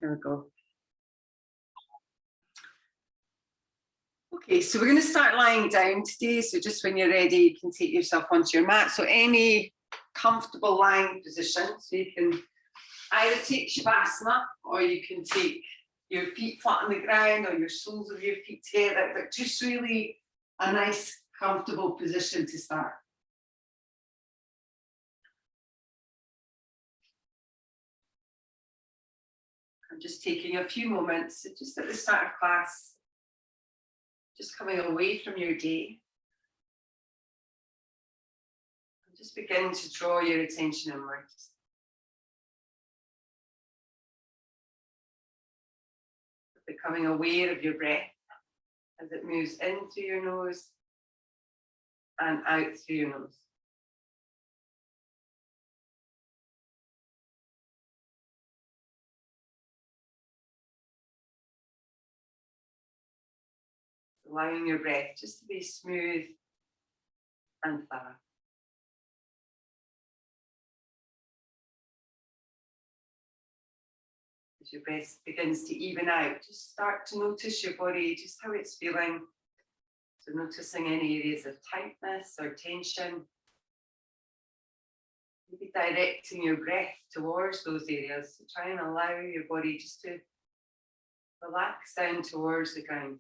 There we go. Okay, so we're going to start lying down today. So just when you're ready, you can take yourself onto your mat. So any comfortable lying position. So you can either take Shavasana or you can take your feet flat on the ground or your soles of your feet together, but just really a nice, comfortable position to start. I'm just taking a few moments, just at the start of class, just coming away from your day. And just begin to draw your attention inwards. Becoming aware of your breath as it moves in through your nose and out through your nose. Allowing your breath just to be smooth and thorough. As your breath begins to even out, just start to notice your body, just how it's feeling. So noticing any areas of tightness or tension. Maybe directing your breath towards those areas. So try and allow your body just to relax down towards the ground.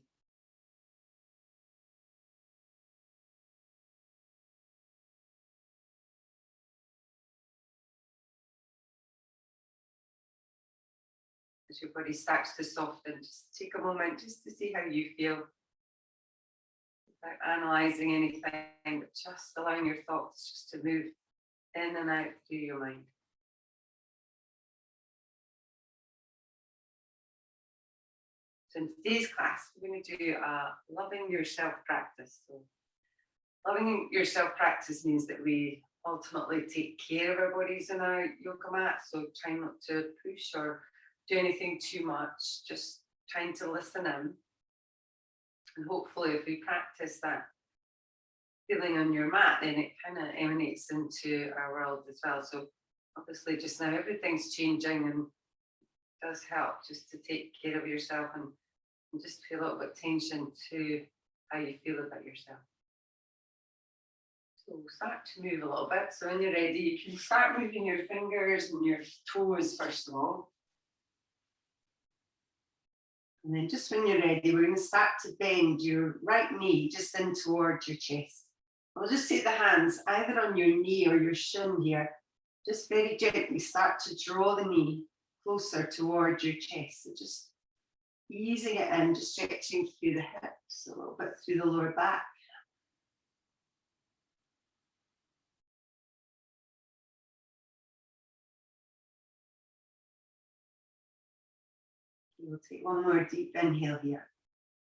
As your body starts to soften, just take a moment just to see how you feel. Without analysing anything, but just allowing your thoughts just to move in and out through your mind. So in today's class, we're going to do a loving yourself practice. So loving yourself practice means that we ultimately take care of our bodies in our yoga mat. So try not to push or do anything too much, just trying to listen in. And hopefully if we practice that feeling on your mat, then it kind of emanates into our world as well. So obviously just now everything's changing, and it does help just to take care of yourself and just feel a little bit of attention to how you feel about yourself. So we'll start to move a little bit. So when you're ready, you can start moving your fingers and your toes first of all. And then just when you're ready, we're going to start to bend your right knee just in towards your chest. We'll just take the hands either on your knee or your shin here. Just very gently start to draw the knee closer towards your chest. So just easing it in, just stretching through the hips, a little bit through the lower back. We'll take one more deep inhale here.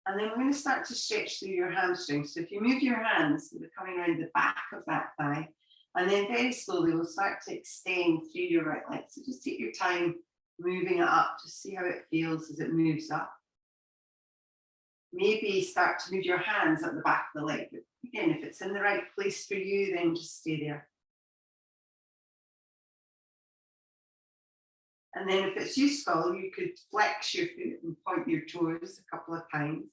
And then we're going to start to stretch through your hamstrings. So if you move your hands, we're coming around the back of that thigh. And then very slowly, we'll start to extend through your right leg. So just take your time moving it up. Just see how it feels as it moves up. Maybe start to move your hands at the back of the leg. But again, if it's in the right place for you, then just stay there. And then if it's useful, you could flex your foot and point your toes a couple of times.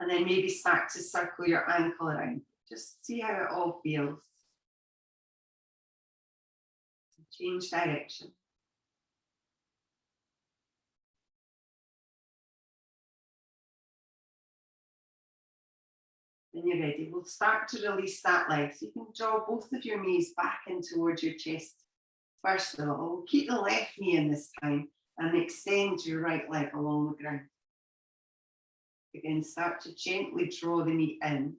And then maybe start to circle your ankle around. Just see how it all feels. Change direction. When you're ready, we'll start to release that leg. So you can draw both of your knees back in towards your chest. First of all, we'll keep the left knee in this time and extend your right leg along the ground. Again, start to gently draw the knee in.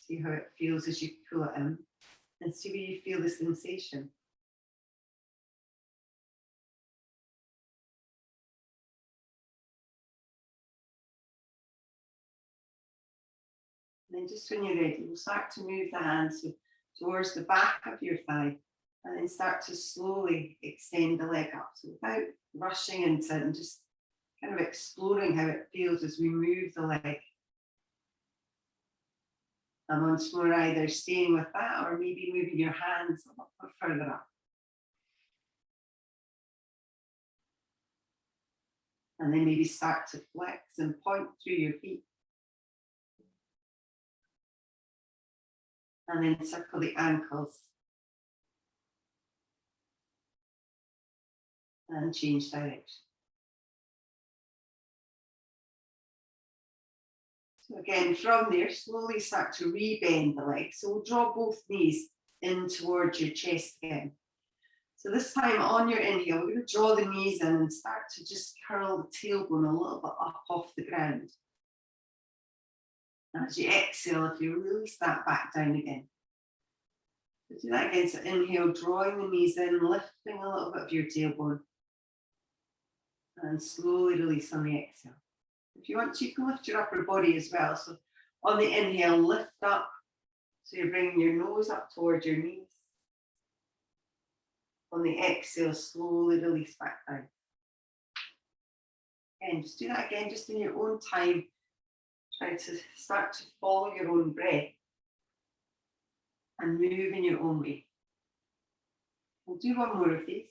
See how it feels as you pull it in, and see where you feel the sensation. And then just when you're ready, we'll start to move the hands towards the back of your thigh, and then start to slowly extend the leg up. So without rushing into it, and just kind of exploring how it feels as we move the leg. And once more, either staying with that or maybe moving your hands a little bit further up. And then maybe start to flex and point through your feet. And then circle the ankles. And change direction. So again, from there, slowly start to re-bend the legs. So we'll draw both knees in towards your chest again. So this time on your inhale, we're going to draw the knees in and start to just curl the tailbone a little bit up off the ground. And as you exhale, if you release that back down again. So do that again. So inhale, drawing the knees in, lifting a little bit of your tailbone. And slowly release on the exhale. If you want to, you can lift your upper body as well. So on the inhale, lift up. So you're bringing your nose up towards your knees. On the exhale, slowly release back down. Again, just do that again, just in your own time. Try to start to follow your own breath and move in your own way. We'll do one more of these.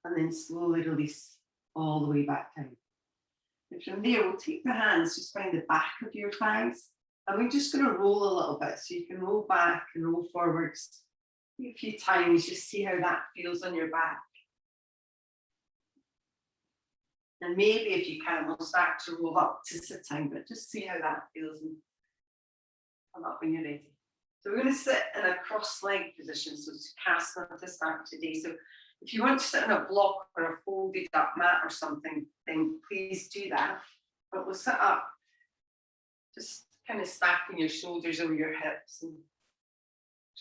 And then slowly release all the way back down. And from there, we'll take the hands just behind the back of your thighs. And we're just going to roll a little bit. So you can roll back and roll forwards a few times. Just see how that feels on your back. And maybe if you can, we'll start to roll up to sitting, but just see how that feels and come up when you're ready. So we're going to sit in a cross-legged position. So it's Shavasana to start today. So if you want to sit on a block or a folded up mat or something, then please do that. But we'll sit up, just kind of stacking your shoulders over your hips and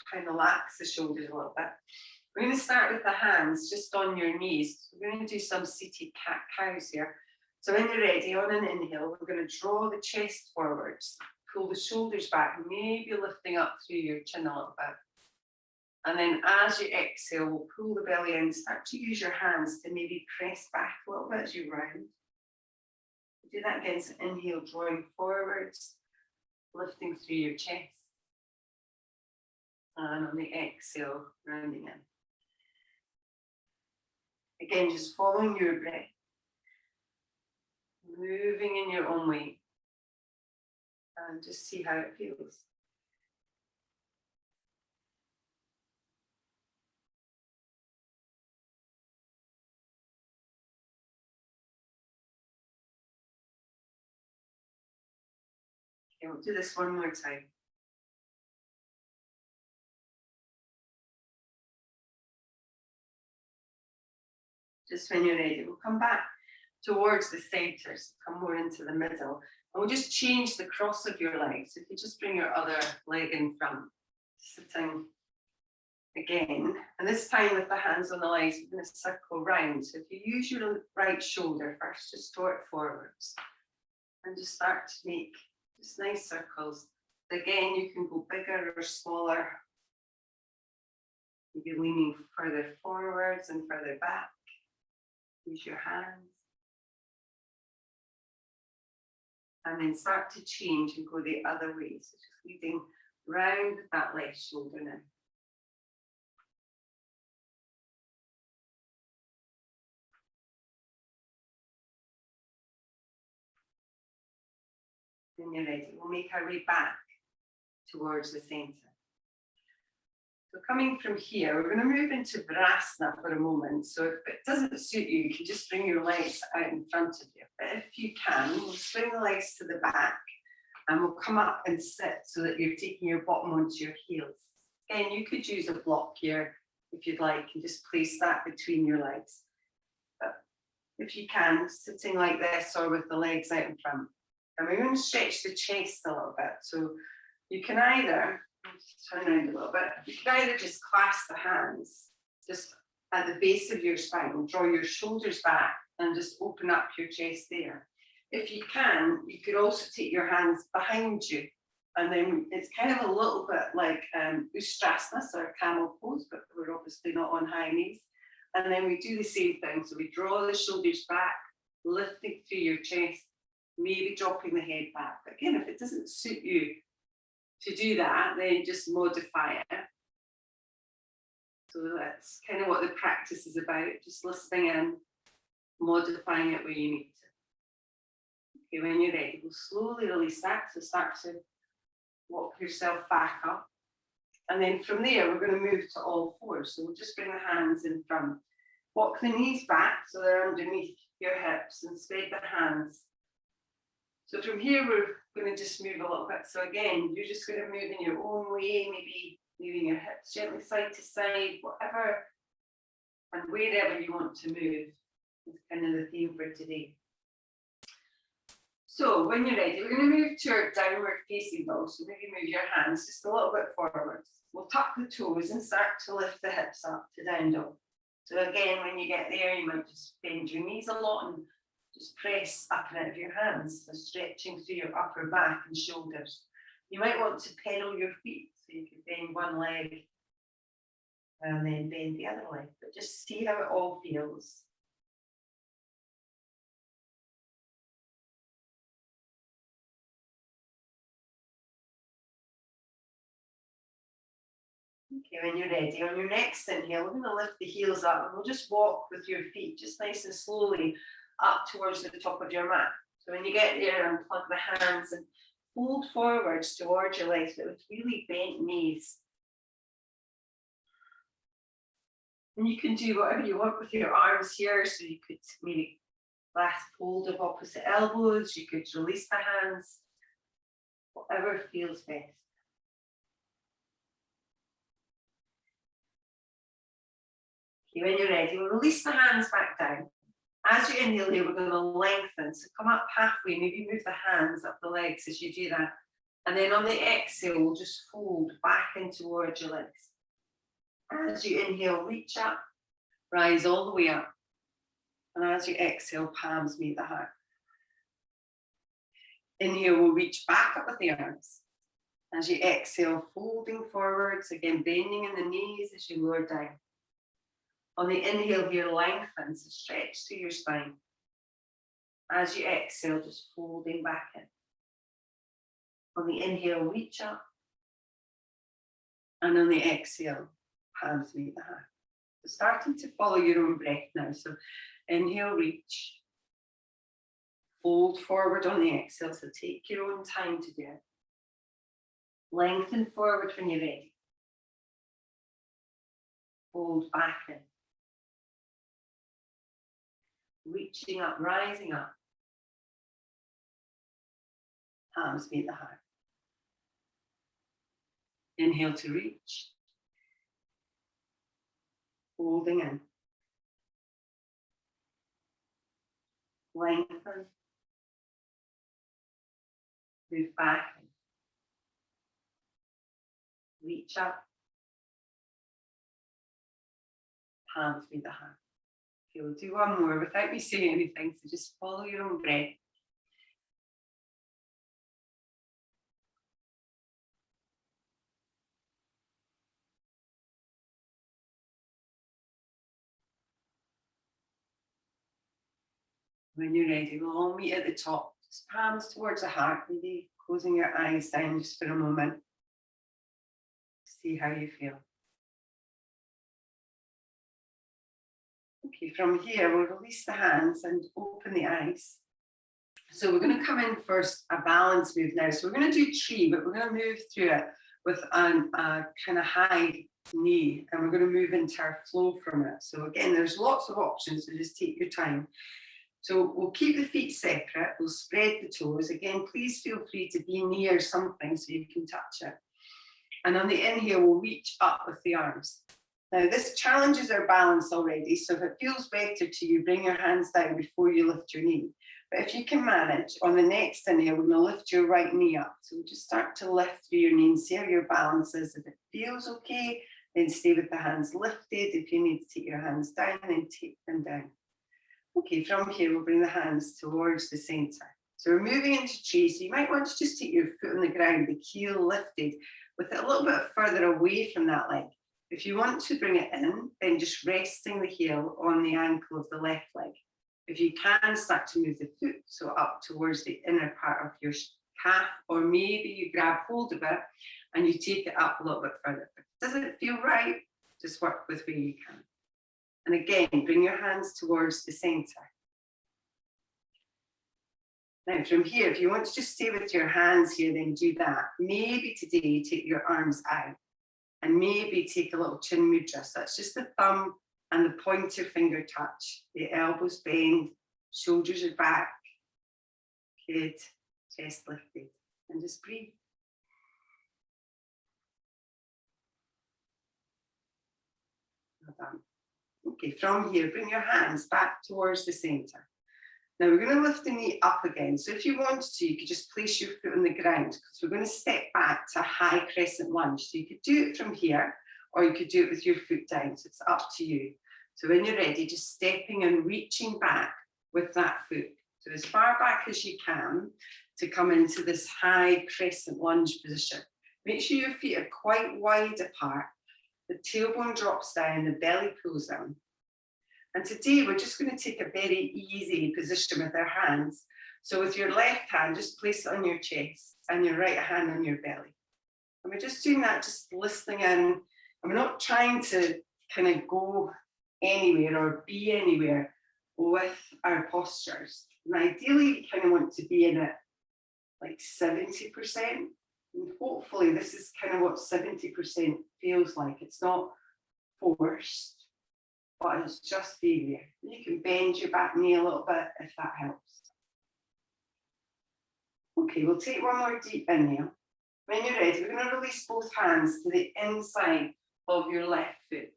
try and relax the shoulders a little bit. We're going to start with the hands just on your knees. We're going to do some seated cat-cows here. So when you're ready, on an inhale, we're going to draw the chest forwards, pull the shoulders back, maybe lifting up through your chin a little bit. And then as you exhale, we'll pull the belly in, start to use your hands to maybe press back a little bit as you round. Do that again, so inhale, drawing forwards, lifting through your chest. And on the exhale, rounding in. Again, just following your breath. Moving in your own way. And just see how it feels. Okay, we'll do this one more time. Just when you're ready, we'll come back towards the centre, so come more into the middle. And we'll just change the cross of your legs. So if you just bring your other leg in front, sitting again. And this time with the hands on the legs, we're going to circle round. So if you use your right shoulder first, just draw it forwards. And just start to make just nice circles. Again, you can go bigger or smaller. Maybe leaning further forwards and further back. Use your hands. And then start to change and go the other way. So just leading round that left shoulder now. When you're ready, we'll make our way back towards the centre. So coming from here, we're going to move into Virasana for a moment. So if it doesn't suit you, you can just bring your legs out in front of you. But if you can, we'll swing the legs to the back and we'll come up and sit so that you're taking your bottom onto your heels. Again, you could use a block here if you'd like and just place that between your legs. But if you can, sitting like this or with the legs out in front. And we're going to stretch the chest a little bit. So you can either, just turn around a little bit, you can either just clasp the hands just at the base of your spine, draw your shoulders back and just open up your chest there. If you can, you could also take your hands behind you. And then it's kind of a little bit like Ustrasana or camel pose, but we're obviously not on high knees. And then we do the same thing. So we draw the shoulders back, lifting through your chest, maybe dropping the head back. But again, if it doesn't suit you to do that, then just modify it. So that's kind of what the practice is about, just listening in, modifying it where you need to. Okay, when you're ready, we'll slowly release that. So start to walk yourself back up. And then from there, we're going to move to all fours. So we'll just bring the hands in front. Walk the knees back so they're underneath your hips and spread the hands. So from here, we're going to just move a little bit. So again, you're just going to move in your own way, maybe moving your hips gently side to side, whatever and wherever you want to move is kind of the theme for today. So when you're ready, we're going to move to our downward facing dog. So maybe move your hands just a little bit forwards. We'll tuck the toes and start to lift the hips up to down dog. So again, when you get there, you might just bend your knees a lot and just press up and out of your hands, so stretching through your upper back and shoulders. You might want to pedal your feet, so you could bend one leg and then bend the other leg, but just see how it all feels. Okay, when you're ready, on your next inhale, we're going to lift the heels up and we'll just walk with your feet just nice and slowly up towards the top of your mat. So when you get there, unplug the hands and fold forwards towards your legs, but with really bent knees. And you can do whatever you want with your arms here. So you could maybe clasp hold of opposite elbows, you could release the hands, whatever feels best. Okay, when you're ready, we'll release the hands back down. As you inhale here, we're going to lengthen. So come up halfway, maybe move the hands up the legs as you do that. And then on the exhale, we'll just fold back in towards your legs. As you inhale, reach up, rise all the way up. And as you exhale, palms meet the heart. Inhale, we'll reach back up with the arms. As you exhale, folding forwards, again, bending in the knees as you lower down. On the inhale here, lengthen, so stretch through your spine. As you exhale, just folding back in. On the inhale, reach up. And on the exhale, palms meet the heart. So starting to follow your own breath now. So inhale, reach. Fold forward on the exhale, so take your own time to do it. Lengthen forward when you're ready. Fold back in. Reaching up, rising up. Palms meet the heart. Inhale to reach. Folding in. Lengthen. Move back in. Reach up. Palms meet the heart. Okay, we'll do one more without me saying anything, so just follow your own breath. When you're ready, we'll all meet at the top. Just palms towards the heart, maybe closing your eyes down just for a moment. See how you feel. Okay, from here, we'll release the hands and open the eyes. So we're going to come in first, a balance move now. So we're going to do tree, but we're going to move through it with a kind of high knee, and we're going to move into our flow from it. So again, there's lots of options, so just take your time. So we'll keep the feet separate, we'll spread the toes. Again, please feel free to be near something so you can touch it. And on the inhale, we'll reach up with the arms. Now this challenges our balance already, so if it feels better to you, bring your hands down before you lift your knee. But if you can manage, on the next inhale, we're going to lift your right knee up. So just start to lift through your knee and see how your balance is. If it feels okay, then stay with the hands lifted. If you need to take your hands down, then take them down. Okay, from here, we'll bring the hands towards the center. So we're moving into tree, so you might want to just take your foot on the ground, the heel lifted, with it a little bit further away from that leg. If you want to bring it in, then just resting the heel on the ankle of the left leg. If you can, start to move the foot, so up towards the inner part of your calf, or maybe you grab hold of it and you take it up a little bit further. If it doesn't feel right, Just work with where you can. And again, bring your hands towards the center. Now from here, if you want to just stay with your hands here, then do that. Maybe today take your arms out and maybe take a little chin mudra. So that's just the thumb and the pointer finger touch. The elbows bend, shoulders are back. Good. Chest lifted. And just breathe. Well done. Okay, from here, bring your hands back towards the center. Now we're going to lift the knee up again. So if you wanted to, you could just place your foot on the ground because we're going to step back to a high crescent lunge. So you could do it from here or you could do it with your foot down. So it's up to you. So when you're ready, just stepping and reaching back with that foot. So as far back as you can to come into this high crescent lunge position. Make sure your feet are quite wide apart. The tailbone drops down, the belly pulls down. And today we're just going to take a very easy position with our hands. So with your left hand, just place it on your chest and your right hand on your belly. And we're just doing that, just listening in. And we're not trying to kind of go anywhere or be anywhere with our postures. And ideally, you kind of want to be in it like 70%. And hopefully this is kind of what 70% feels like. It's not forced. But it's just be there. You can bend your back knee a little bit if that helps. Okay, we'll take one more deep inhale. When you're ready, we're going to release both hands to the inside of your left foot.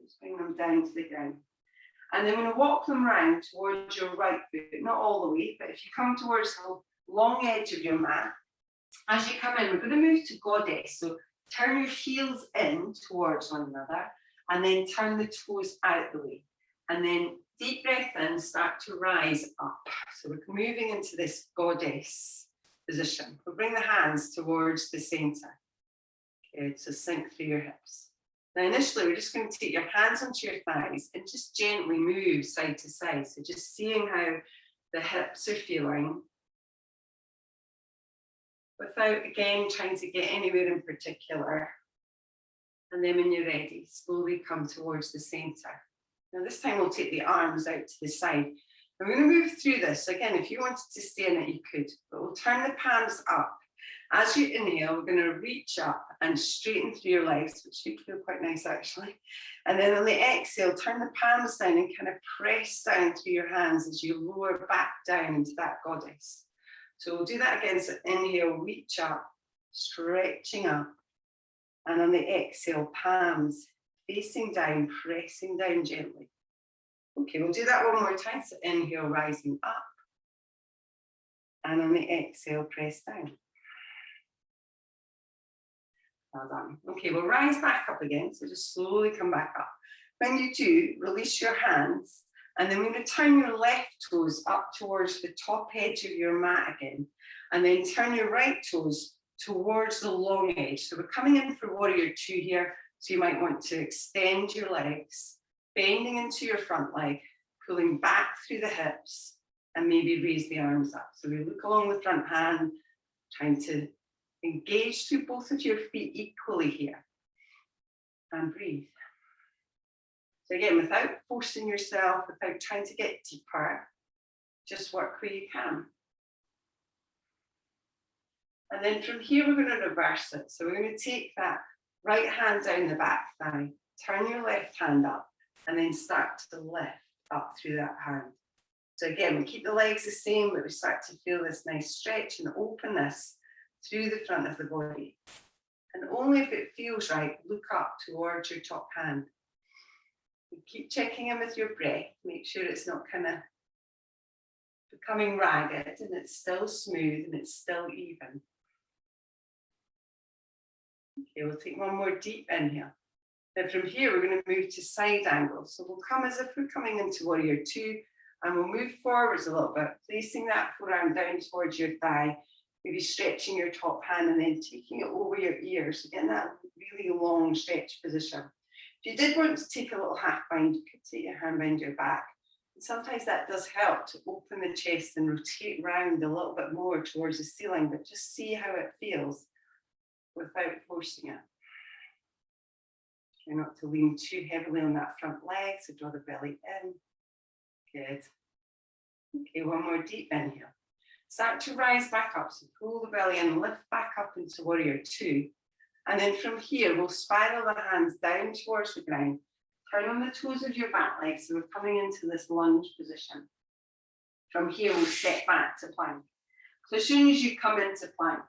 Just bring them down to the ground. And then we're going to walk them round towards your right foot, not all the way, but if you come towards the long edge of your mat, as you come in, we're going to move to goddess. So turn your heels in towards one another. And then turn the toes out the way. And then deep breath in, start to rise up. So we're moving into this goddess position. We'll bring the hands towards the center. Good, so sink through your hips. Now initially, we're just going to take your hands onto your thighs and just gently move side to side. So just seeing how the hips are feeling. Without, again, trying to get anywhere in particular. And then when you're ready, slowly come towards the center. Now this time we'll take the arms out to the side. And we're going to move through this. Again, if you wanted to stay in it, you could. But we'll turn the palms up. As you inhale, we're going to reach up and straighten through your legs, which should feel quite nice actually. And then on the exhale, turn the palms down and kind of press down through your hands as you lower back down into that goddess. So we'll do that again. So inhale, reach up, stretching up. And on the exhale, palms facing down, pressing down gently. Okay, we'll do that one more time. So inhale, rising up. And on the exhale, press down. Well done. Okay, we'll rise back up again. So just slowly come back up. When you do, release your hands. And then we're going to turn your left toes up towards the top edge of your mat again. And then turn your right toes towards the long edge. So we're coming in for warrior two here. So you might want to extend your legs, bending into your front leg, pulling back through the hips, and maybe raise the arms up. So we look along the front hand, trying to engage through both of your feet equally here. And breathe. So again, without forcing yourself, without trying to get deeper, just work where you can. And then from here, we're going to reverse it. So we're going to take that right hand down the back thigh, turn your left hand up, and then start to lift up through that hand. So again, we keep the legs the same, but we start to feel this nice stretch and openness through the front of the body. And only if it feels right, look up towards your top hand. And keep checking in with your breath. Make sure it's not kind of becoming ragged and it's still smooth and it's still even. Okay, we'll take one more deep inhale. Then from here, we're going to move to side angle. So we'll come as if we're coming into warrior two, and we'll move forwards a little bit, placing that forearm down towards your thigh, maybe stretching your top hand and then taking it over your ears. Again, that really long stretch position. If you did want to take a little half bind, you could take your hand behind your back. And sometimes that does help to open the chest and rotate round a little bit more towards the ceiling, but just see how it feels without forcing it. Try not to lean too heavily on that front leg, so draw the belly in. Good. Okay, one more deep inhale. Start to rise back up, so pull the belly in, lift back up into warrior two. And then from here, we'll spiral the hands down towards the ground. Turn on the toes of your back leg, so we're coming into this lunge position. From here, we'll step back to plank. So as soon as you come into plank,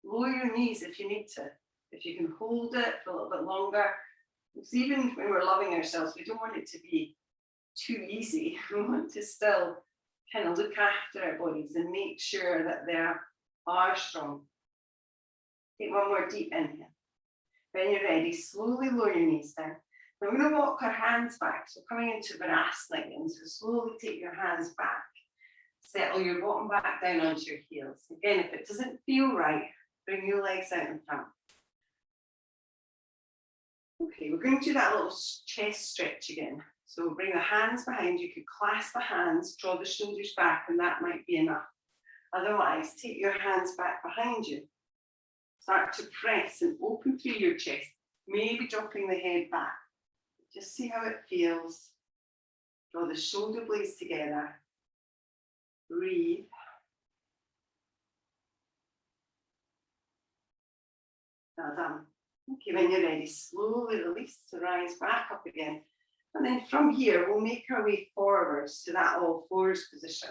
lower your knees if you need to. If you can hold it for a little bit longer, because even when we're loving ourselves, we don't want it to be too easy. We want to still kind of look after our bodies and make sure that they are strong. Take one more deep inhale. When you're ready, slowly lower your knees down. We're going to walk our hands back. So coming into Virasana again. So slowly take your hands back. Settle your bottom back down onto your heels. Again, if it doesn't feel right, bring your legs out in front. Okay, we're going to do that little chest stretch again. So bring the hands behind. You could clasp the hands, draw the shoulders back, and that might be enough. Otherwise, take your hands back behind you. Start to press and open through your chest, maybe dropping the head back. Just see how it feels. Draw the shoulder blades together. Breathe. Well done. Okay, when you're ready, slowly release to rise back up again. And then from here, we'll make our way forwards to that all fours position.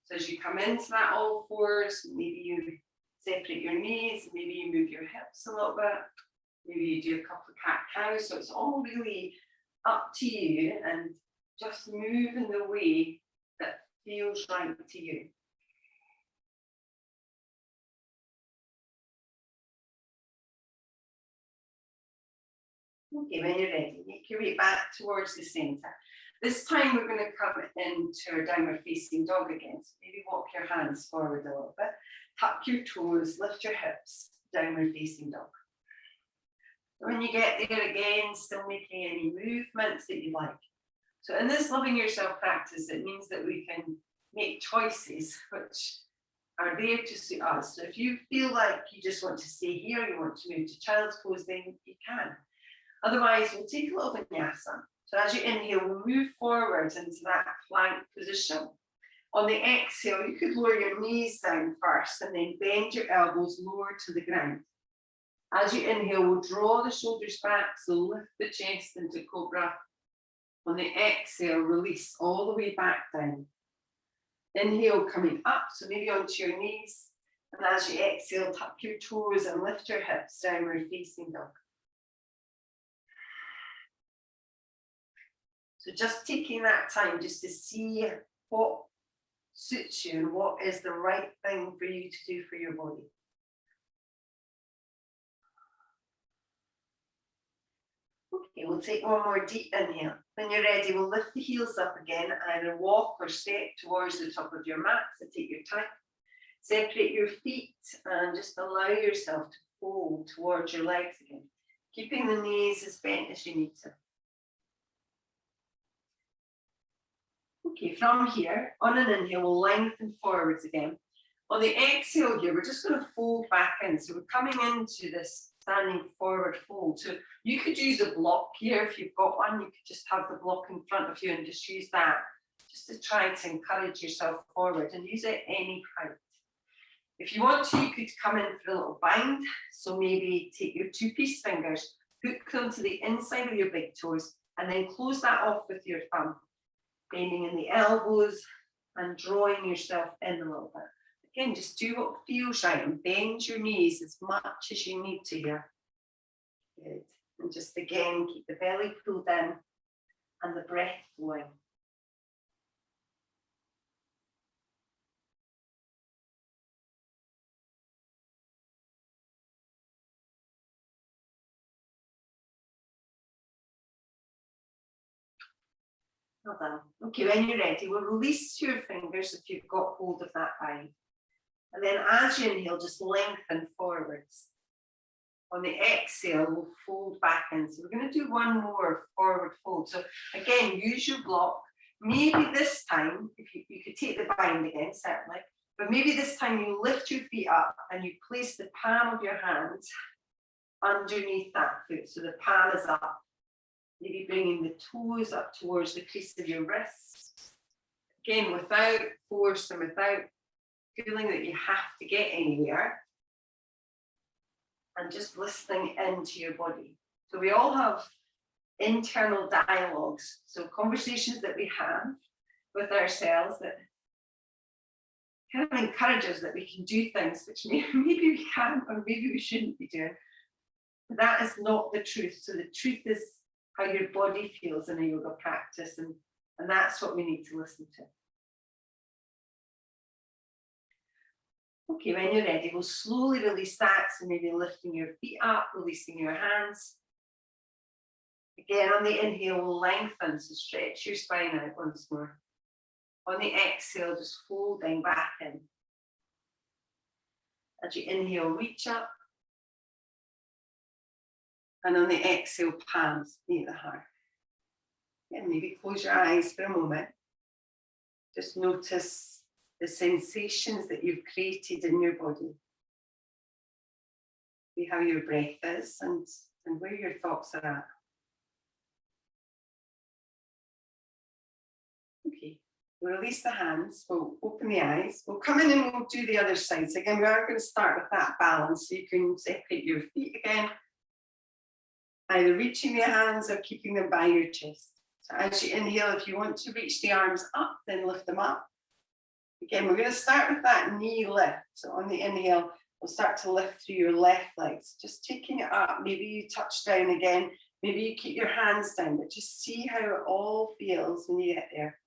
So as you come into that all fours, maybe you separate your knees, maybe you move your hips a little bit, maybe you do a couple of cat-cows. So it's all really up to you, and just move in the way that feels right to you. Okay, when you're ready, make your way back towards the center. This time we're going to come into our downward facing dog again. So maybe walk your hands forward a little bit, tuck your toes, lift your hips, downward facing dog. When you get there again, still making any movements that you like. So in this loving yourself practice, it means that we can make choices which are there to suit us. So if you feel like you just want to stay here, you want to move to child's pose, then you can. Otherwise, we'll take a little vinyasa. So as you inhale, we'll move forwards into that plank position. On the exhale, you could lower your knees down first and then bend your elbows lower to the ground. As you inhale, we'll draw the shoulders back, so lift the chest into cobra. On the exhale, release all the way back down. Inhale, coming up, so maybe onto your knees. And as you exhale, tuck your toes and lift your hips, downward facing dog. So just taking that time just to see what suits you and what is the right thing for you to do for your body. Okay, we'll take one more deep inhale. When you're ready, we'll lift the heels up again and either walk or step towards the top of your mat. So take your time. Separate your feet and just allow yourself to fold towards your legs again, keeping the knees as bent as you need to. Okay, from here, on an inhale, we'll lengthen forwards again. On the exhale here, we're just going to fold back in. So we're coming into this standing forward fold. So you could use a block here if you've got one. You could just have the block in front of you and just use that just to try to encourage yourself forward, and use it any height. If you want to, you could come in for a little bind. So maybe take your two-piece fingers, hook them to the inside of your big toes, and then close that off with your thumb. Bending in the elbows and drawing yourself in a little bit. Again, just do what feels right and bend your knees as much as you need to here. Good. And just again, keep the belly pulled in and the breath flowing. Well done. Okay, when you're ready, we'll release your fingers if you've got hold of that bind. And then as you inhale, just lengthen forwards. On the exhale, we'll fold back in. So we're going to do one more forward fold. So again, use your block. Maybe this time, if you could take the bind again, certainly, but maybe this time you lift your feet up and you place the palm of your hands underneath that foot. So the palm is up. Maybe bringing the toes up towards the crease of your wrists. Again, without force and without feeling that you have to get anywhere. And just listening into your body. So we all have internal dialogues. So conversations that we have with ourselves that kind of encourage us that we can do things which maybe we can or maybe we shouldn't be doing. But that is not the truth. So the truth is how your body feels in a yoga practice, and that's what we need to listen to. Okay, when you're ready, we'll slowly release that. So maybe lifting your feet up, releasing your hands. Again, on the inhale, we'll lengthen, so stretch your spine out once more. On the exhale, just folding back in. As you inhale, reach up. And on the exhale, palms meet the heart. And maybe close your eyes for a moment. Just notice the sensations that you've created in your body. See how your breath is and where your thoughts are at. Okay, we'll release the hands, we'll open the eyes, we'll come in and we'll do the other side. So again, we are going to start with that balance. So you can separate your feet again, either reaching the hands or keeping them by your chest. So as you inhale, if you want to reach the arms up, then lift them up. Again, we're going to start with that knee lift. So on the inhale, we'll start to lift through your left legs, just taking it up. Maybe you touch down again. Maybe you keep your hands down, but just see how it all feels when you get there.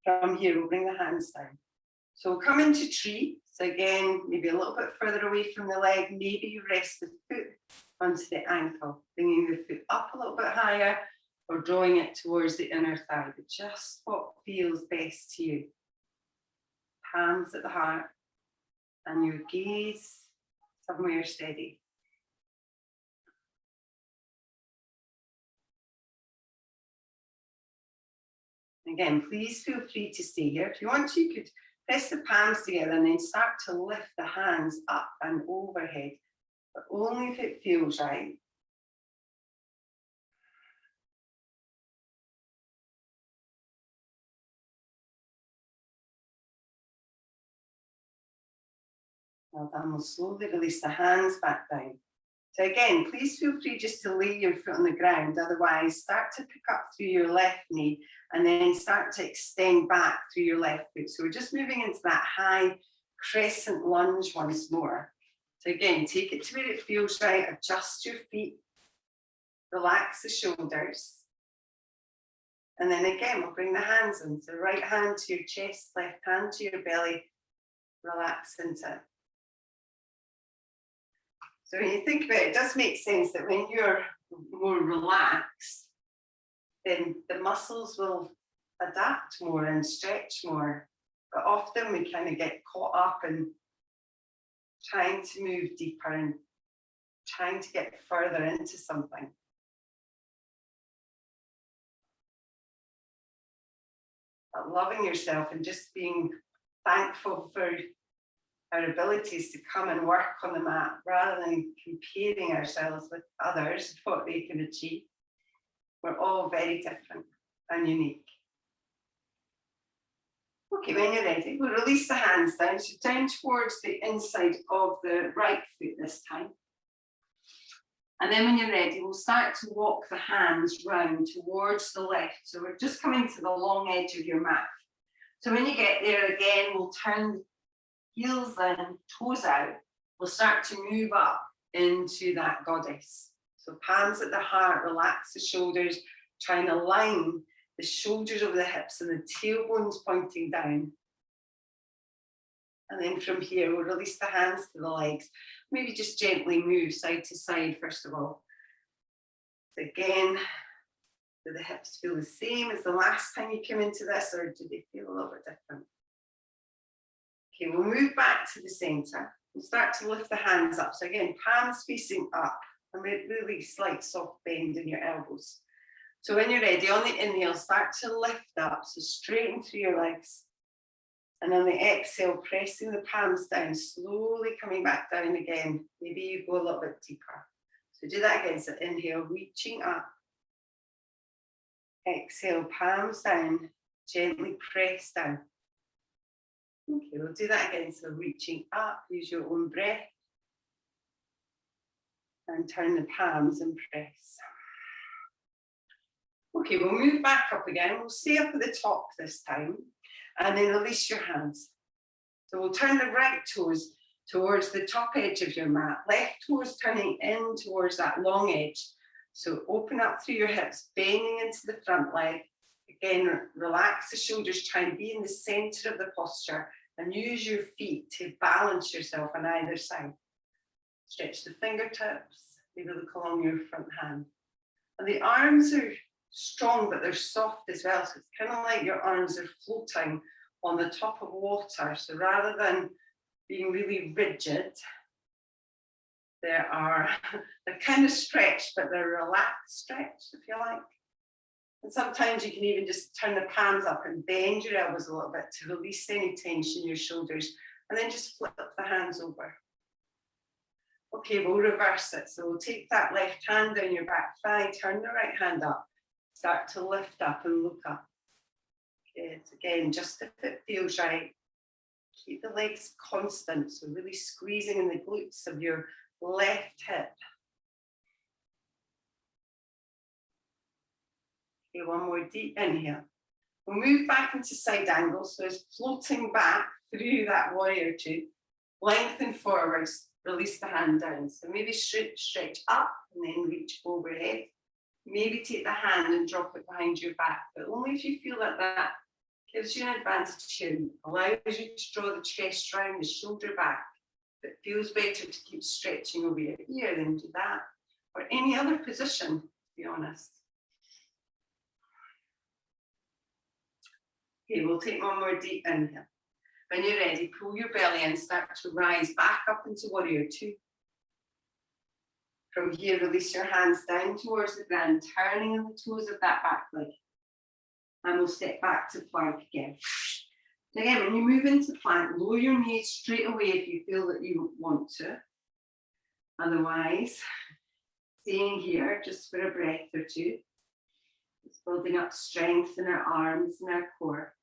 From here, we'll bring the hands down. So we'll come into tree. So again, maybe a little bit further away from the leg. Maybe you rest the foot onto the ankle, bringing the foot up a little bit higher or drawing it towards the inner thigh, but just what feels best to you. Palms at the heart and your gaze somewhere steady. Again, please feel free to stay here. If you want to, you could press the palms together and then start to lift the hands up and overhead, but only if it feels right. Well done. We'll slowly release the hands back down. So again, please feel free just to lay your foot on the ground. Otherwise, start to pick up through your left knee and then start to extend back through your left foot. So we're just moving into that high crescent lunge once more. So again, take it to where it feels right. Adjust your feet. Relax the shoulders. And then again, we'll bring the hands in. So right hand to your chest, left hand to your belly. Relax into it. So when you think about it, it does make sense that when you're more relaxed, then the muscles will adapt more and stretch more. But often we kind of get caught up in trying to move deeper and trying to get further into something. But loving yourself and just being thankful for our abilities to come and work on the mat rather than comparing ourselves with others and what they can achieve. We're all very different and unique. Okay, when you're ready, we'll release the hands down, so down towards the inside of the right foot this time. And then when you're ready, we'll start to walk the hands round towards the left. So we're just coming to the long edge of your mat. So when you get there again, we'll turn heels in, toes out. We'll start to move up into that goddess. So palms at the heart, relax the shoulders, try and align the shoulders over the hips and the tailbones pointing down. And then from here, we'll release the hands to the legs. Maybe just gently move side to side, first of all. So again, do the hips feel the same as the last time you came into this, or do they feel a little bit different? Okay, we'll move back to the center. We'll start to lift the hands up. So again, palms facing up and really slight soft bend in your elbows. So when you're ready, on the inhale, start to lift up. So straighten through your legs. And on the exhale, pressing the palms down, slowly coming back down again. Maybe you go a little bit deeper. So do that again. So inhale, reaching up. Exhale, palms down, gently press down. Okay, we'll do that again. So reaching up, use your own breath. And turn the palms and press. Okay, we'll move back up again. We'll stay up at the top this time. And then release your hands. So we'll turn the right toes towards the top edge of your mat. Left toes turning in towards that long edge. So open up through your hips, bending into the front leg. Again, relax the shoulders, try and be in the center of the posture and use your feet to balance yourself on either side. Stretch the fingertips, maybe look along your front hand. And the arms are strong, but they're soft as well. So it's kind of like your arms are floating on the top of water. So rather than being really rigid, they're kind of stretched, but they're relaxed stretched, if you like. And sometimes you can even just turn the palms up and bend your elbows a little bit to release any tension in your shoulders, and then just flip the hands over. Okay, we'll reverse it. So we'll take that left hand down your back thigh, turn the right hand up, start to lift up and look up. Good, again, just if it feels right. Keep the legs constant, so really squeezing in the glutes of your left hip. Okay, one more deep inhale. We'll move back into side angle, so it's floating back through that warrior two. Lengthen forwards, release the hand down. So maybe stretch up and then reach overhead. Maybe take the hand and drop it behind your back, but only if you feel like that gives you an advantage here. Allows you to draw the chest round, the shoulder back. If it feels better to keep stretching over your ear, then do that. Or any other position, to be honest. Okay, we'll take one more deep inhale. When you're ready, pull your belly in, start to rise back up into warrior two. From here, release your hands down towards the ground, turning on the toes of that back leg. And we'll step back to plank again. Again, when you move into plank, lower your knees straight away if you feel that you want to. Otherwise, staying here just for a breath or two. It's building up strength in our arms and our core.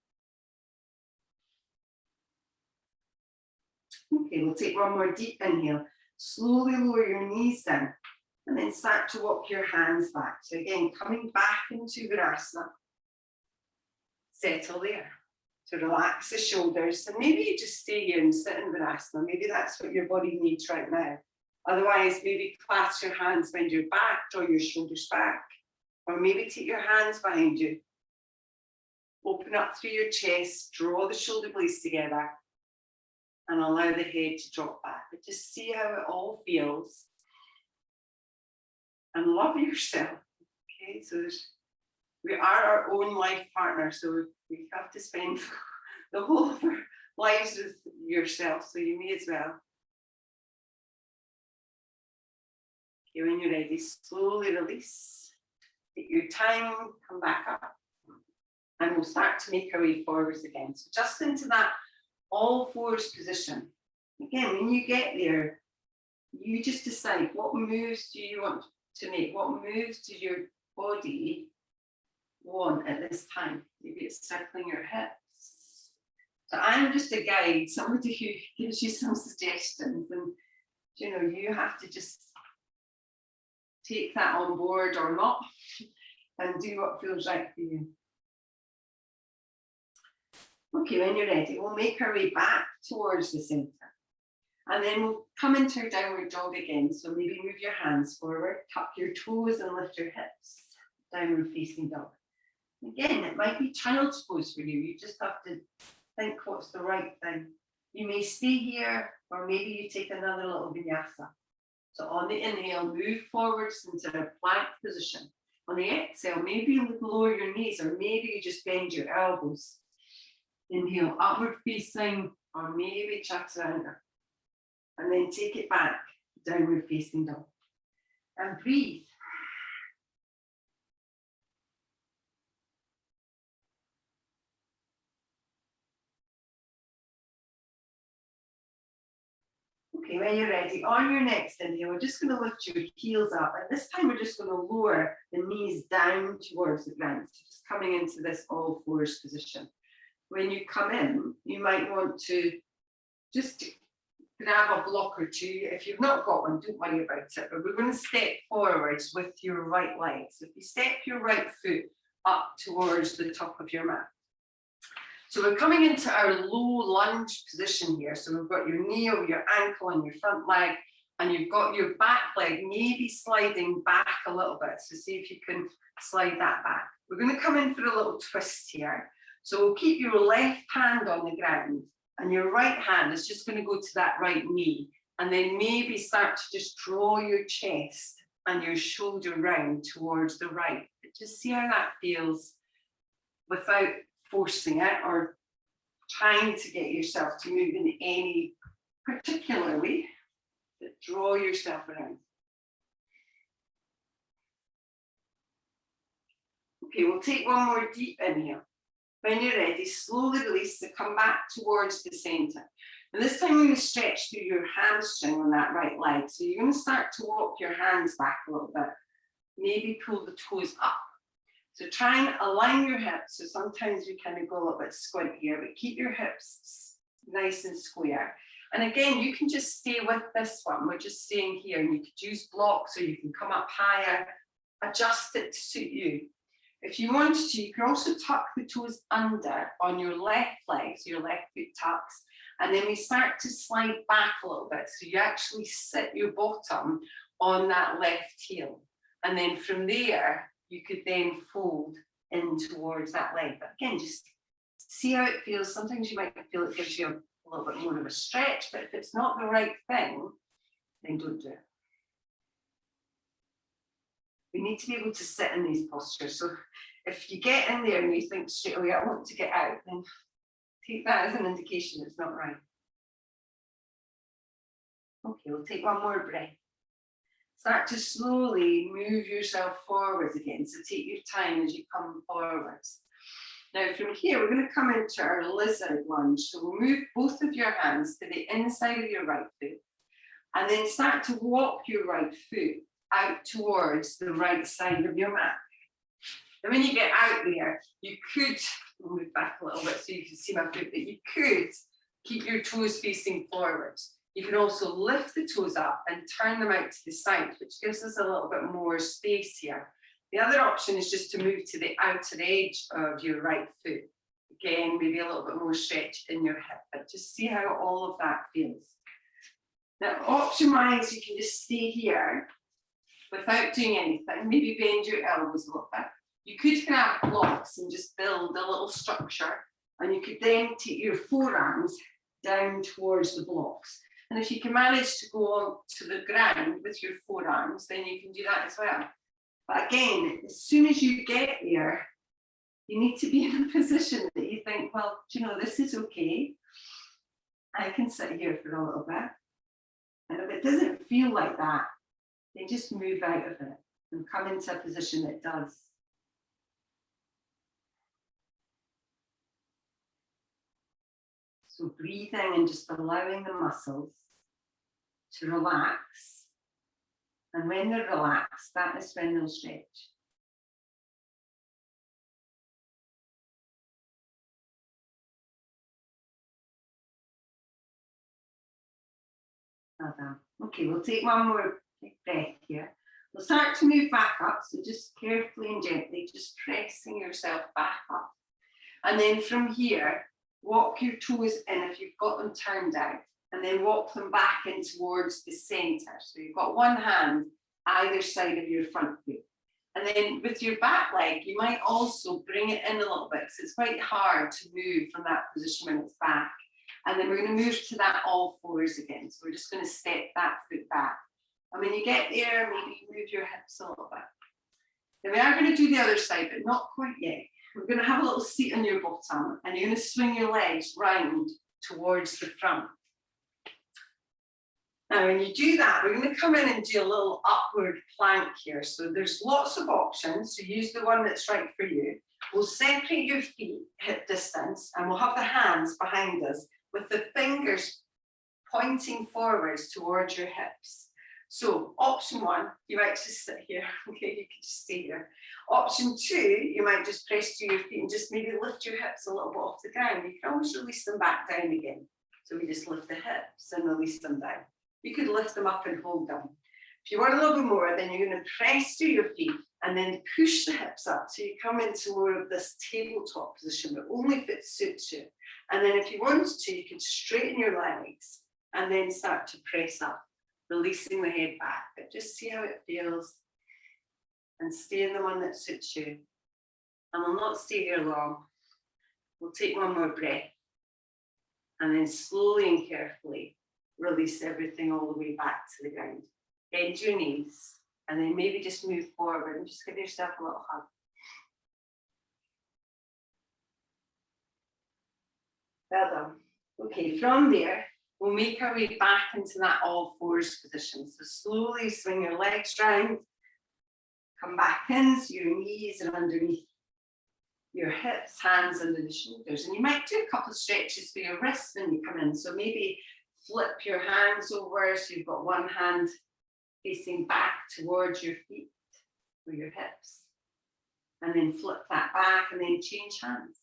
Okay, we'll take one more deep inhale. Slowly lower your knees down and then start to walk your hands back. So again, coming back into Virasana. Settle there. To relax the shoulders. And maybe you just stay here and sit in Virasana. Maybe that's what your body needs right now. Otherwise, maybe clasp your hands behind your back, draw your shoulders back. Or maybe take your hands behind you. Open up through your chest, draw the shoulder blades together. And allow the head to drop back. But just see how it all feels. And love yourself. Okay, so we are our own life partner. So we have to spend the whole of our lives with yourself. So you may as well. Okay, when you're ready, slowly release. Take your time, come back up. And we'll start to make our way forwards again. So just into that all fours position. Again, when you get there, you just decide what moves do you want to make? What moves does your body want at this time? Maybe it's circling your hips. So I'm just a guide, somebody who gives you some suggestions, and you have to just take that on board or not and do what feels right for you. Okay, when you're ready, we'll make our way back towards the center. And then we'll come into our downward dog again. So maybe move your hands forward, tuck your toes and lift your hips. Downward facing dog. Again, it might be child's pose for you. You just have to think what's the right thing. You may stay here, or maybe you take another little vinyasa. So on the inhale, move forwards into a plank position. On the exhale, maybe you lower your knees, or maybe you just bend your elbows. Inhale, upward facing, or maybe chaturanga. And then take it back, downward facing dog. And breathe. Okay, when you're ready, on your next inhale, we're just going to lift your heels up. And this time, we're just going to lower the knees down towards the ground. So just coming into this all fours position. When you come in, you might want to just grab a block or two. If you've not got one, don't worry about it. But we're going to step forwards with your right leg. So if you step your right foot up towards the top of your mat. So we're coming into our low lunge position here. So we've got your knee over your ankle and your front leg, and you've got your back leg maybe sliding back a little bit. So see if you can slide that back. We're going to come in for a little twist here. So we'll keep your left hand on the ground, and your right hand is just going to go to that right knee, and then maybe start to just draw your chest and your shoulder round towards the right. Just see how that feels without forcing it or trying to get yourself to move in any particular way, but draw yourself around. Okay, we'll take one more deep inhale. When you're ready, slowly release to come back towards the center. And this time we're going to stretch through your hamstring on that right leg. So you're going to start to walk your hands back a little bit. Maybe pull the toes up. So try and align your hips. So sometimes we kind of go a little bit squint here, but keep your hips nice and square. And again, you can just stay with this one. We're just staying here, and you could use blocks, or you can come up higher, adjust it to suit you. If you want to, you can also tuck the toes under on your left leg, so your left foot tucks, and then we start to slide back a little bit. So you actually sit your bottom on that left heel. And then from there, you could then fold in towards that leg. But again, just see how it feels. Sometimes you might feel it gives you a little bit more of a stretch, but if it's not the right thing, then don't do it. We need to be able to sit in these postures. So if you get in there and you think straight away, I want to get out, then take that as an indication it's not right. Okay, we'll take one more breath. Start to slowly move yourself forwards again. So take your time as you come forwards. Now from here, we're going to come into our lizard lunge. So we'll move both of your hands to the inside of your right foot, and then start to walk your right foot out towards the right side of your mat. And when you get out there, you could move back a little bit so you can see my foot, but you could keep your toes facing forwards. You can also lift the toes up and turn them out to the side, which gives us a little bit more space here. The other option is just to move to the outer edge of your right foot. Again, maybe a little bit more stretch in your hip, but just see how all of that feels. Now, option-wise, you can just stay here without doing anything. Maybe bend your elbows a little bit. You could grab blocks and just build a little structure, and you could then take your forearms down towards the blocks. And if you can manage to go on to the ground with your forearms, then you can do that as well. But again, as soon as you get there, you need to be in a position that you think, well, you know, this is okay. I can sit here for a little bit. And if it doesn't feel like that, then just move out of it and come into a position that does. So breathing and just allowing the muscles to relax. And when they're relaxed, that is when they'll stretch. Okay, we'll take one more big breath here. We'll start to move back up, so just carefully and gently, just pressing yourself back up. And then from here, walk your toes in if you've got them turned out, and then walk them back in towards the center. So you've got one hand either side of your front foot. And then with your back leg, you might also bring it in a little bit, because it's quite hard to move from that position when it's back. And then we're going to move to that all fours again. So we're just going to step that foot back. And when you get there, maybe move your hips a little bit. Then we are going to do the other side, but not quite yet. We're going to have a little seat on your bottom, and you're going to swing your legs round towards the front. Now, when you do that, we're going to come in and do a little upward plank here. So there's lots of options. So use the one that's right for you. We'll separate your feet hip distance, and we'll have the hands behind us with the fingers pointing forwards towards your hips. So option one, you might just sit here. Okay, you can just stay here. Option two, you might just press to your feet and just maybe lift your hips a little bit off the ground. You can always release them back down again. So we just lift the hips and release them down. You could lift them up and hold them. If you want a little bit more, then you're going to press to your feet and then push the hips up. So you come into more of this tabletop position, but only if it suits you. And then if you wanted to, you could straighten your legs and then start to press up, releasing the head back. But just see how it feels and stay in the one that suits you. And we'll not stay here long. We'll take one more breath. And then slowly and carefully release everything all the way back to the ground. Bend your knees and then maybe just move forward and just give yourself a little hug. Well done. Okay, from there, we'll make our way back into that all fours position. So slowly swing your legs round, come back in, so your knees are underneath your hips, hands under the shoulders. And you might do a couple of stretches for your wrists when you come in. So maybe flip your hands over so you've got one hand facing back towards your feet or your hips. And then flip that back and then change hands.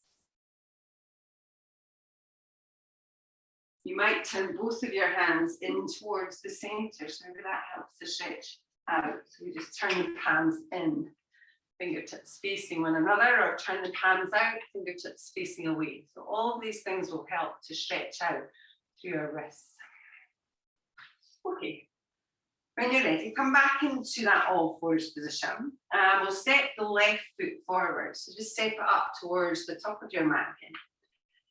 You might turn both of your hands in towards the center, so maybe that helps to stretch out. So we just turn the palms in, fingertips facing one another, or turn the palms out, fingertips facing away. So all of these things will help to stretch out through your wrists. Okay, when you're ready, come back into that all fours position. We'll step the left foot forward. So just step it up towards the top of your mat again.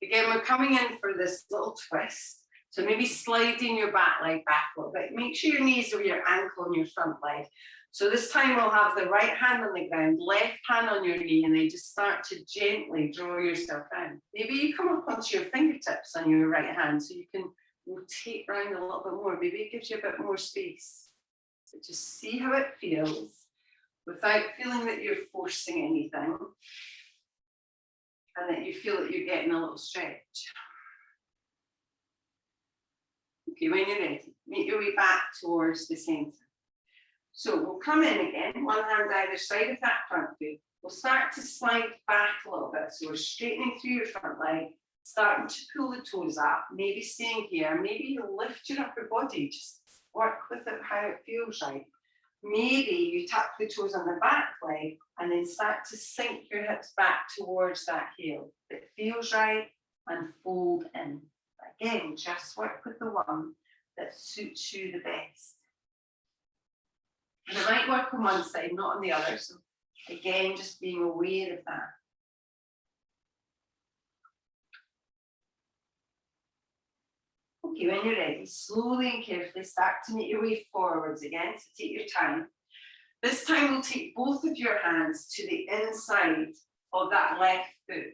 Again, we're coming in for this little twist. So maybe sliding your back leg back a little bit. Make sure your knees are your ankle and your front leg. So this time we'll have the right hand on the ground, left hand on your knee, and then just start to gently draw yourself down. Maybe you come up onto your fingertips on your right hand so you can rotate around a little bit more. Maybe it gives you a bit more space. So just see how it feels without feeling that you're forcing anything. And that you feel that you're getting a little stretch. Okay, when you're ready, make your way back towards the center. So we'll come in again, one hand either side of that front foot. We'll start to slide back a little bit. So we're straightening through your front leg, starting to pull the toes up, maybe staying here. Maybe you lift your upper body, just work with it how it feels right. Maybe you tuck the toes on the back leg and then start to sink your hips back towards that heel. It feels right and fold in. Again, just work with the one that suits you the best. And it might work on one side, not on the other. So again, just being aware of that. Okay, when you're ready, slowly and carefully start to make your way forwards again, so take your time. This time we'll take both of your hands to the inside of that left foot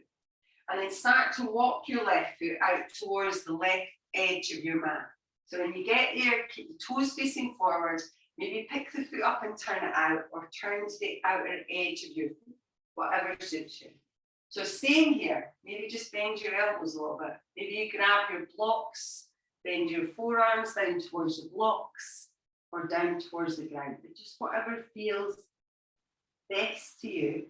and then start to walk your left foot out towards the left edge of your mat. So when you get there, keep the toes facing forward, maybe pick the foot up and turn it out or turn to the outer edge of your foot, whatever suits you. So staying here, maybe just bend your elbows a little bit. Maybe you grab your blocks, bend your forearms down towards the blocks or down towards the ground. But just whatever feels best to you.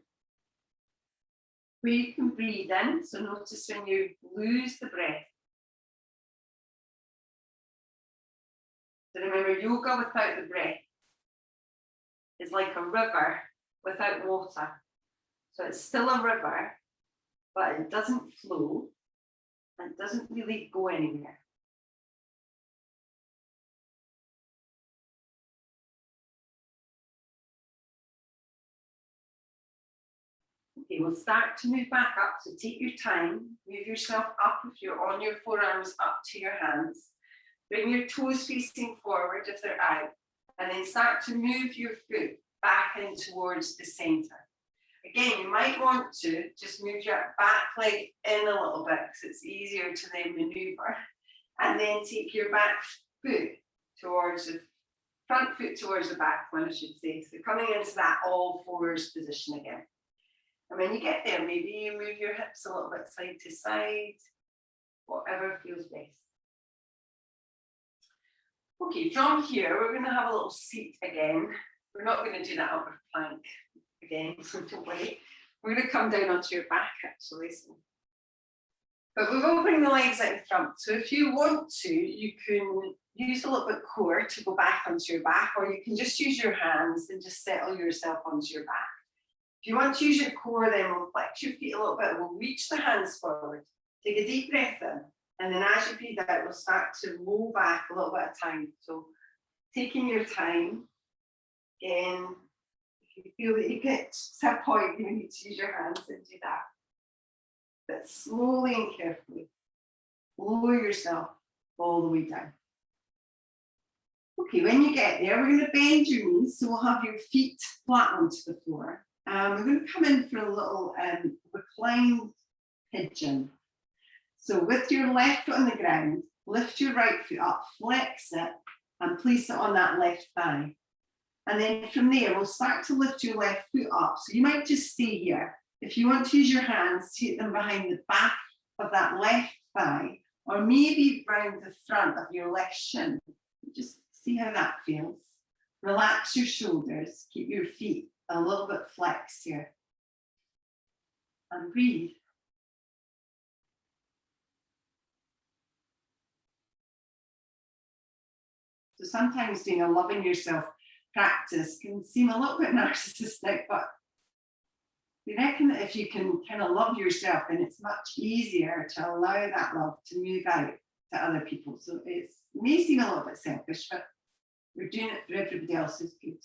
Where you can breathe in, so notice when you lose the breath. So remember, yoga without the breath is like a river without water. So it's still a river, but it doesn't flow and it doesn't really go anywhere. Okay, we'll start to move back up. So take your time, move yourself up if you're on your forearms up to your hands. Bring your toes facing forward if they're out, and then start to move your foot back in towards the center. Again, you might want to just move your back leg in a little bit because it's easier to then maneuver. And then take your back foot towards the front foot towards the back one, I should say. So coming into that all fours position again. And when you get there, maybe you move your hips a little bit side to side, whatever feels best. Okay, from here, we're going to have a little seat again. We're not going to do that upward plank again, so don't worry. We're going to come down onto your back, actually. So. But we will bring the legs out in front. So if you want to, you can use a little bit core to go back onto your back, or you can just use your hands and just settle yourself onto your back. If you want to use your core, then we'll flex your feet a little bit. We'll reach the hands forward. Take a deep breath in. And then as you breathe out, we'll start to roll back a little bit of time. So taking your time. Again, if you feel that you get to a point, you need to use your hands and do that. But slowly and carefully, lower yourself all the way down. Okay, when you get there, we're going to bend your knees. So we'll have your feet flat onto the floor. We're going to come in for a little reclined pigeon. So with your left foot on the ground, lift your right foot up, flex it, and place it on that left thigh. And then from there, we'll start to lift your left foot up. So you might just stay here. If you want to use your hands, take them behind the back of that left thigh, or maybe round the front of your left shin. Just see how that feels. Relax your shoulders, keep your feet a little bit flexed here. And breathe. So sometimes doing a loving yourself practice can seem a little bit narcissistic, but we reckon that if you can kind of love yourself, then it's much easier to allow that love to move out to other people. So it may seem a little bit selfish, but we're doing it for everybody else's good.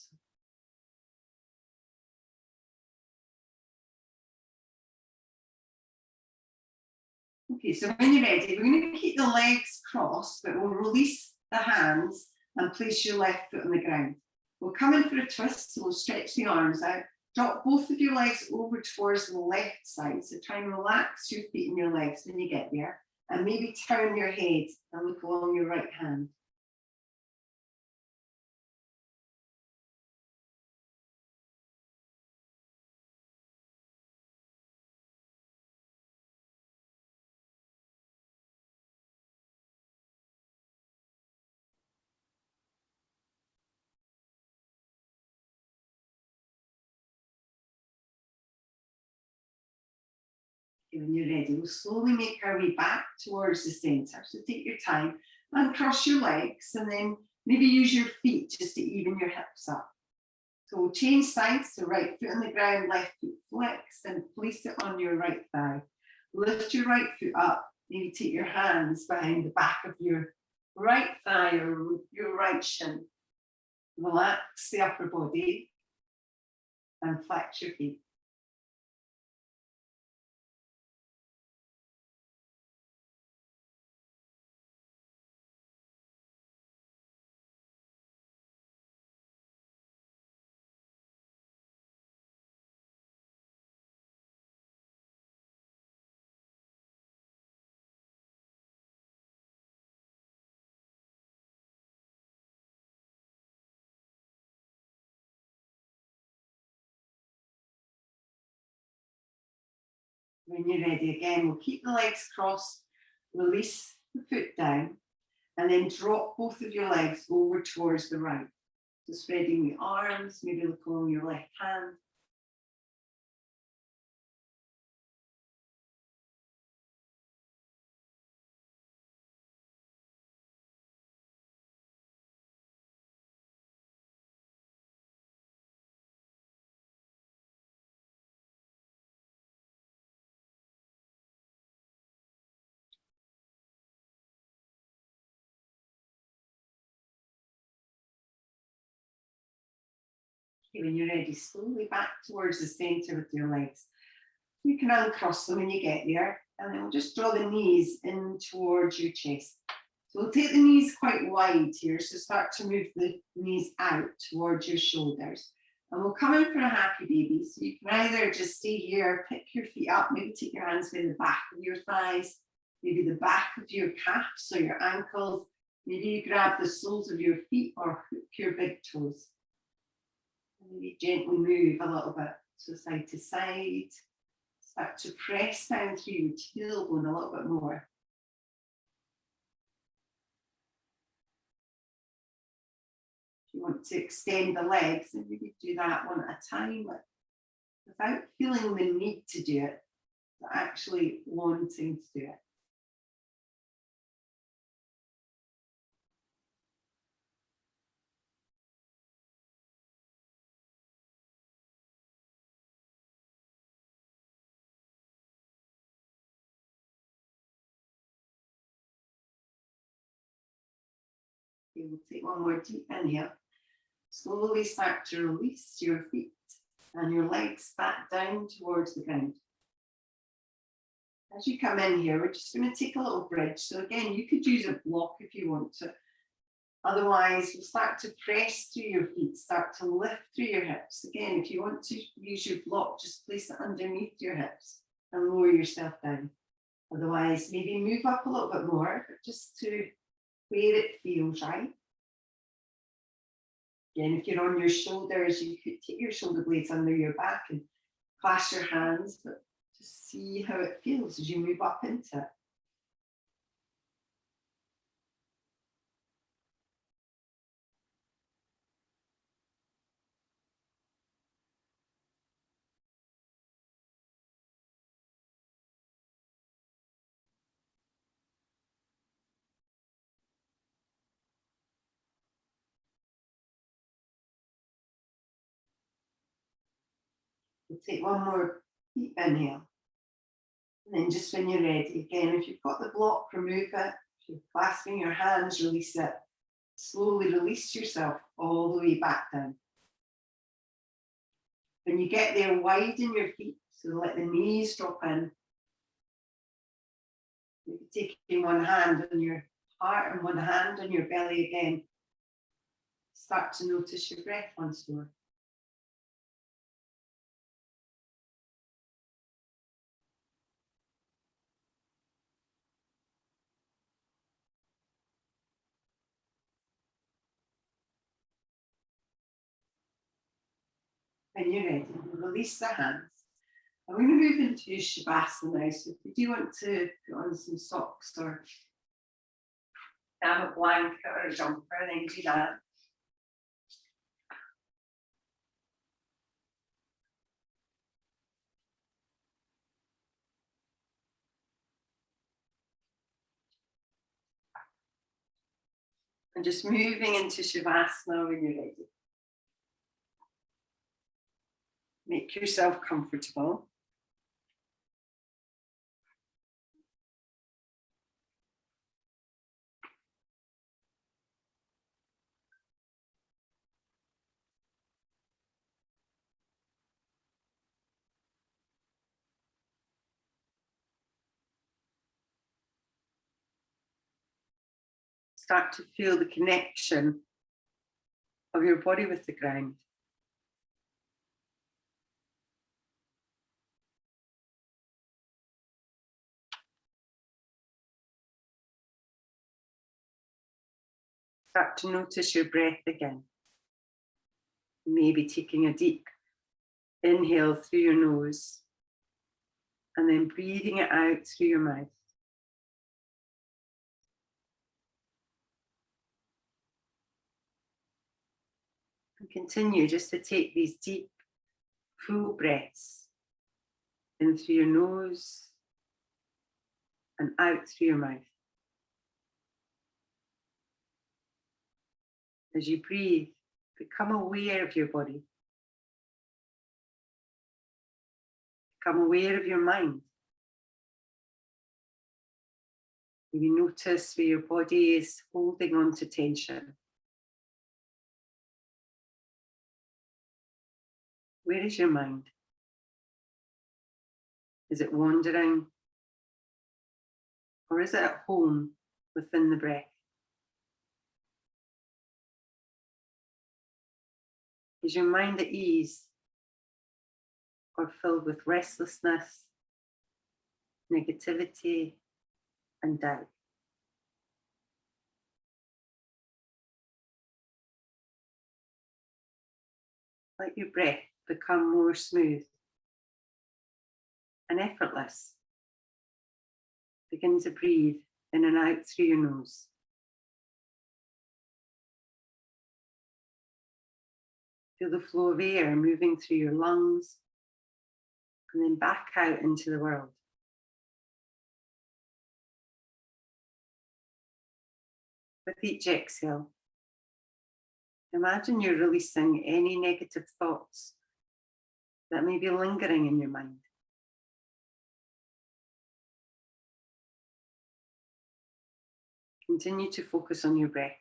Okay, so when you're ready, we're going to keep the legs crossed, but we'll release the hands and place your left foot on the ground. We'll come in for a twist, so we'll stretch the arms out. Drop both of your legs over towards the left side. So try and relax your feet and your legs when you get there. And maybe turn your head and look along your right hand. When you're ready, we'll slowly make our way back towards the center. So take your time and cross your legs, and then maybe use your feet just to even your hips up. So we'll change sides, so right foot on the ground, left foot flexed, and place it on your right thigh. Lift your right foot up, maybe take your hands behind the back of your right thigh or your right shin. Relax the upper body and flex your feet. When you're ready again, we'll keep the legs crossed, release the foot down, and then drop both of your legs over towards the right. So spreading the arms, maybe look along your left hand. Okay, when you're ready, slowly back towards the center with your legs. You can uncross them when you get there, and then we'll just draw the knees in towards your chest. So we'll take the knees quite wide here, so start to move the knees out towards your shoulders. And we'll come in for a happy baby. So you can either just stay here, pick your feet up, maybe take your hands in the back of your thighs, maybe the back of your calves, so your ankles. Maybe you grab the soles of your feet or hook your big toes. And maybe gently move a little bit, so side to side. Start to press down through your tailbone a little bit more. you want to extend the legs, then maybe do that one at a time, without feeling the need to do it, but actually wanting to do it. Okay, we'll take one more deep inhale. Slowly start to release your feet and your legs back down towards the ground. As you come in here, we're just going to take a little bridge. So again, you could use a block if you want to. Otherwise, we'll start to press through your feet, start to lift through your hips. Again, if you want to use your block, just place it underneath your hips and lower yourself down. Otherwise, maybe move up a little bit more, but just to where it feels right. Again, if you're on your shoulders, you could take your shoulder blades under your back and clasp your hands, but just see how it feels as you move up into it. We'll take one more deep inhale. And then just when you're ready, again, if you've got the block, remove it. If you're clasping your hands, release it. Slowly release yourself all the way back down. When you get there, widen your feet, so let the knees drop in. Maybe taking one hand on your heart and one hand on your belly again. Start to notice your breath once more. When you're ready, release the hands. I'm going to move into Shavasana now. So if you do want to put on some socks or have a blanket or a jumper, then do that. And just moving into Shavasana when you're ready. Make yourself comfortable. Start to feel the connection of your body with the ground. Start to notice your breath again. Maybe taking a deep inhale through your nose and then breathing it out through your mouth. And continue just to take these deep, full breaths in through your nose and out through your mouth. As you breathe, become aware of your body. Become aware of your mind. You notice where your body is holding on to tension. Where is your mind? Is it wandering? Or is it at home within the breath? Is your mind at ease or filled with restlessness, negativity, and doubt? Let your breath become more smooth and effortless. Begin to breathe in and out through your nose. Feel the flow of air moving through your lungs and then back out into the world. With each exhale, imagine you're releasing any negative thoughts that may be lingering in your mind. Continue to focus on your breath.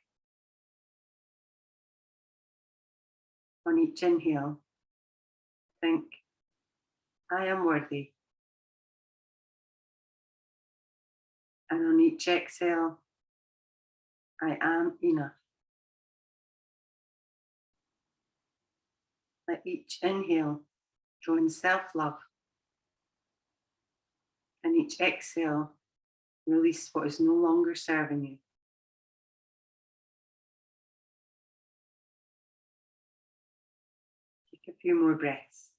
On each inhale, think, I am worthy. And on each exhale, I am enough. Let each inhale draw in self-love. And each exhale, release what is no longer serving you. Take a few more breaths.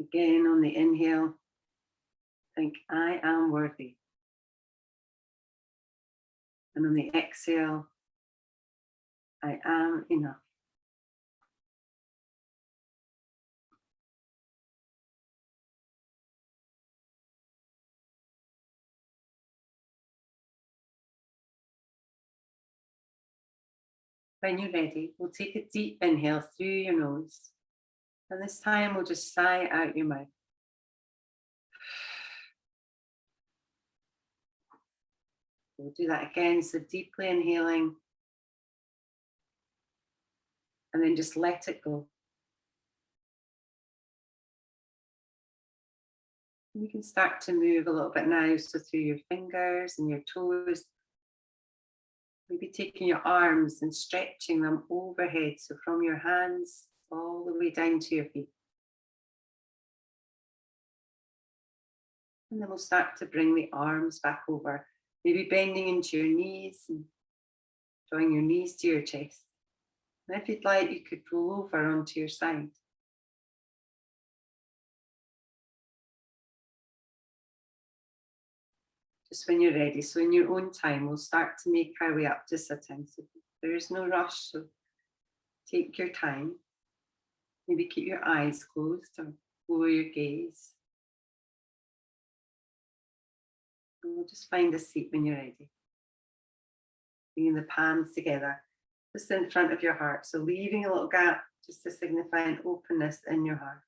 Again, on the inhale, think, I am worthy. And on the exhale, I am enough. When you're ready, we'll take a deep inhale through your nose. And this time we'll just sigh out your mouth. We'll do that again, so deeply inhaling. And then just let it go. You can start to move a little bit now, so through your fingers and your toes. Maybe taking your arms and stretching them overhead, so from your hands all the way down to your feet. And then we'll start to bring the arms back over, maybe bending into your knees and drawing your knees to your chest. And if you'd like, you could roll over onto your side. Just when you're ready, so in your own time, we'll start to make our way up to sitting. So there is no rush, so take your time. Maybe keep your eyes closed or lower your gaze. And we'll just find a seat when you're ready. Bringing the palms together, just in front of your heart. So leaving a little gap just to signify an openness in your heart.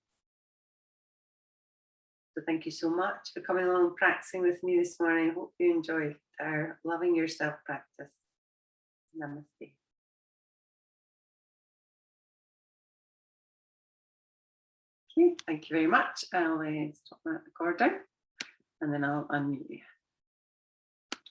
So thank you so much for coming along and practicing with me this morning. I hope you enjoyed our loving yourself practice. Namaste. Okay, thank you very much. I'll stop that recording and then I'll unmute you.